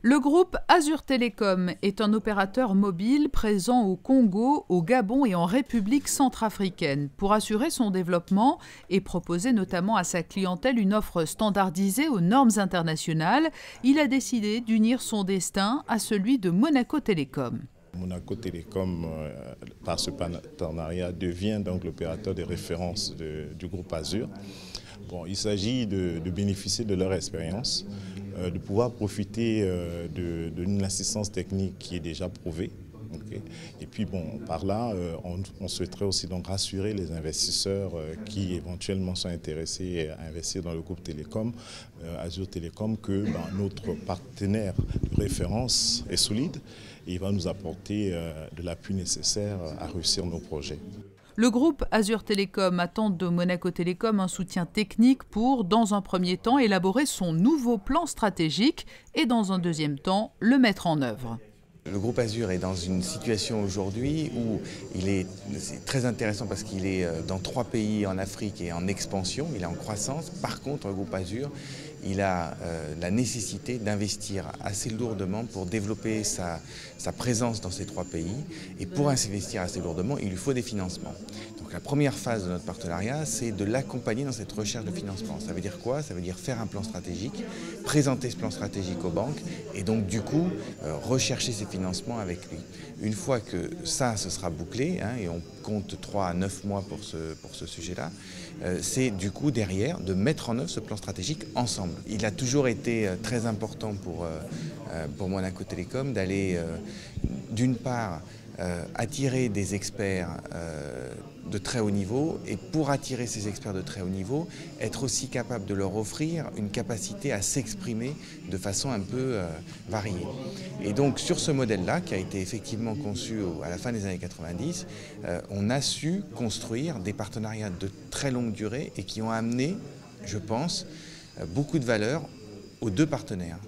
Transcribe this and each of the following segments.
Le groupe Azur Télécom est un opérateur mobile présent au Congo, au Gabon et en République centrafricaine. Pour assurer son développement et proposer notamment à sa clientèle une offre standardisée aux normes internationales, il a décidé d'unir son destin à celui de Monaco Télécom. Monaco Télécom, par ce partenariat, devient donc l'opérateur de référence du groupe Azur. Bon, il s'agit de bénéficier de leur expérience, de pouvoir profiter d'une assistance technique qui est déjà prouvée. Okay. Et puis bon, par là, on souhaiterait aussi donc rassurer les investisseurs qui éventuellement sont intéressés à investir dans le groupe Télécom, Azur Télécom, que notre partenaire de référence est solide et il va nous apporter de l'appui nécessaire à réussir nos projets. Le groupe Azur Télécom attend de Monaco Télécom un soutien technique pour, dans un premier temps, élaborer son nouveau plan stratégique et, dans un deuxième temps, le mettre en œuvre. Le groupe Azur est dans une situation aujourd'hui où c'est très intéressant parce qu'il est dans 3 pays en Afrique et en expansion, il est en croissance. Par contre, le groupe Azur, il a la nécessité d'investir assez lourdement pour développer sa présence dans ces 3 pays. Et pour investir assez lourdement, il lui faut des financements. Donc la première phase de notre partenariat, c'est de l'accompagner dans cette recherche de financement. Ça veut dire quoi? Ça veut dire faire un plan stratégique, présenter ce plan stratégique aux banques et donc du coup rechercher ces financements avec lui. Une fois que ça, ce sera bouclé, et on compte 3 à 9 mois pour ce sujet-là, c'est du coup derrière de mettre en œuvre ce plan stratégique ensemble. Il a toujours été très important pour Monaco Télécom d'aller d'une part attirer des experts de très haut niveau et pour attirer ces experts de très haut niveau, être aussi capable de leur offrir une capacité à s'exprimer de façon un peu variée. Et donc sur ce modèle-là, qui a été effectivement conçu à la fin des années 90, on a su construire des partenariats de très longue durée et qui ont amené, je pense, beaucoup de valeur aux 2 partenaires.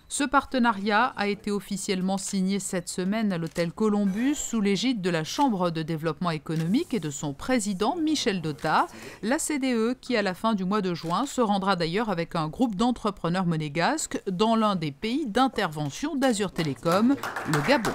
Ce partenariat a été officiellement signé cette semaine à l'hôtel Columbus sous l'égide de la Chambre de développement économique et de son président Michel Dotta. La CDE qui, à la fin du mois de juin, se rendra d'ailleurs avec un groupe d'entrepreneurs monégasques dans l'un des pays d'intervention d'Azur Télécom, le Gabon.